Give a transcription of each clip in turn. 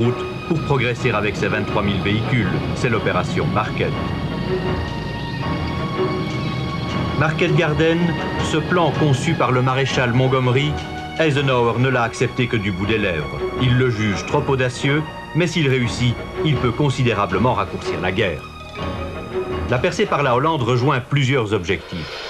route pour progresser avec ses 23 000 véhicules. C'est l'opération Market. Market Garden, ce plan conçu par le maréchal Montgomery, Eisenhower ne l'a accepté que du bout des lèvres. Il le juge trop audacieux, mais s'il réussit, il peut considérablement raccourcir la guerre. La percée par la Hollande rejoint plusieurs objectifs.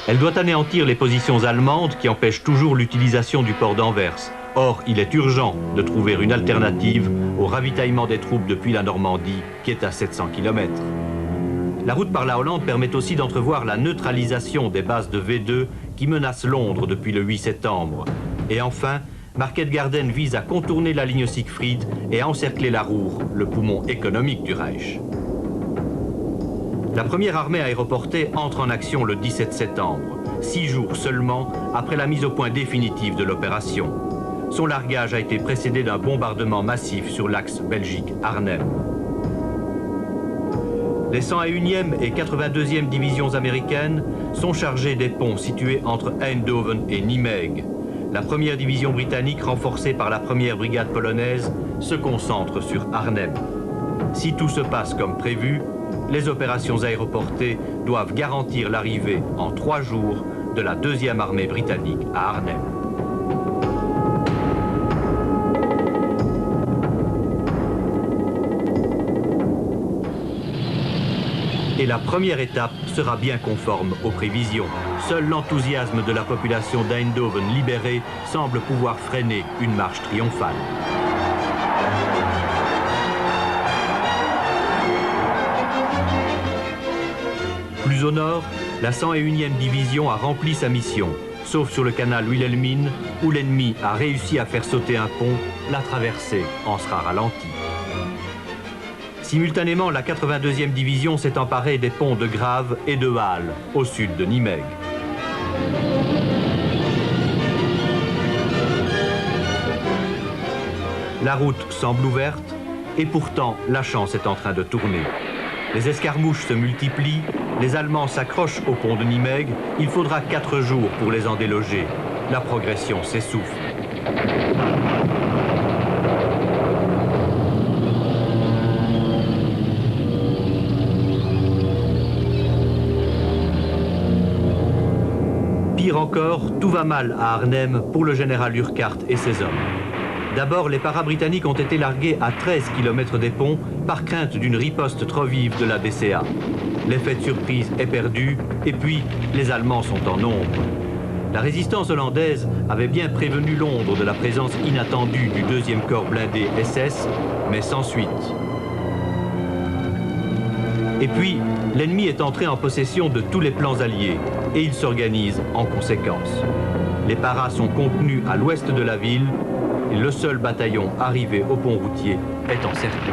Elle doit anéantir les positions allemandes qui empêchent toujours l'utilisation du port d'Anvers. Or, il est urgent de trouver une alternative au ravitaillement des troupes depuis la Normandie, qui est à 700 km. La route par la Hollande permet aussi d'entrevoir la neutralisation des bases de V2 qui menacent Londres depuis le 8 septembre. Et enfin, Market Garden vise à contourner la ligne Siegfried et à encercler la Ruhr, le poumon économique du Reich. La première armée aéroportée entre en action le 17 septembre, 6 jours seulement après la mise au point définitive de l'opération. Son largage a été précédé d'un bombardement massif sur l'axe Belgique-Arnhem. Les 101e et 82e divisions américaines sont chargées des ponts situés entre Eindhoven et Nimègue. La première division britannique, renforcée par la première brigade polonaise, se concentre sur Arnhem. Si tout se passe comme prévu, les opérations aéroportées doivent garantir l'arrivée en 3 jours de la 2e armée britannique à Arnhem. Et la première étape sera bien conforme aux prévisions. Seul l'enthousiasme de la population d'Eindhoven libérée semble pouvoir freiner une marche triomphale. Plus au nord, la 101e division a rempli sa mission, sauf sur le canal Wilhelmine, où l'ennemi a réussi à faire sauter un pont, la traversée en sera ralentie. Simultanément, la 82e division s'est emparée des ponts de Grave et de Halle, au sud de Nimègue. La route semble ouverte, et pourtant la chance est en train de tourner. Les escarmouches se multiplient, les Allemands s'accrochent au pont de Nimègue, il faudra 4 jours pour les en déloger. La progression s'essouffle. Pire encore, tout va mal à Arnhem pour le général Urquhart et ses hommes. D'abord, les paras-britanniques ont été largués à 13 km des ponts par crainte d'une riposte trop vive de la DCA. L'effet de surprise est perdu, et puis les Allemands sont en nombre. La résistance hollandaise avait bien prévenu Londres de la présence inattendue du 2e corps blindé SS, mais sans suite. Et puis, l'ennemi est entré en possession de tous les plans alliés, et il s'organise en conséquence. Les paras sont contenus à l'ouest de la ville, et le seul bataillon arrivé au pont routier est encerclé.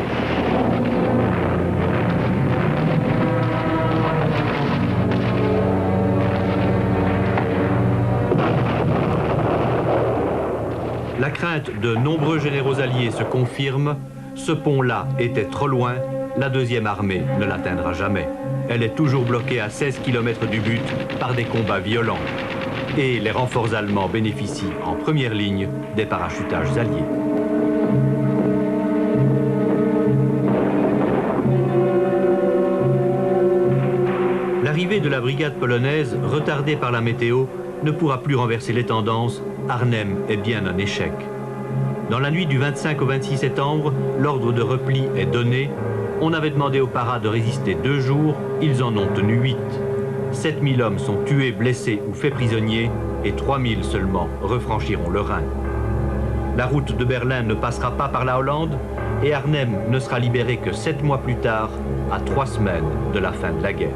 La crainte de nombreux généraux alliés se confirme. Ce pont-là était trop loin, la 2e armée ne l'atteindra jamais. Elle est toujours bloquée à 16 km du but par des combats violents. Et les renforts allemands bénéficient en première ligne des parachutages alliés. L'arrivée de la brigade polonaise, retardée par la météo, ne pourra plus renverser les tendances. Arnhem est bien un échec. Dans la nuit du 25 au 26 septembre, l'ordre de repli est donné. On avait demandé aux paras de résister 2 jours, ils en ont tenu 8. 7000 hommes sont tués, blessés ou faits prisonniers, et 3000 seulement refranchiront le Rhin. La route de Berlin ne passera pas par la Hollande, et Arnhem ne sera libéré que 7 mois plus tard, à 3 semaines de la fin de la guerre.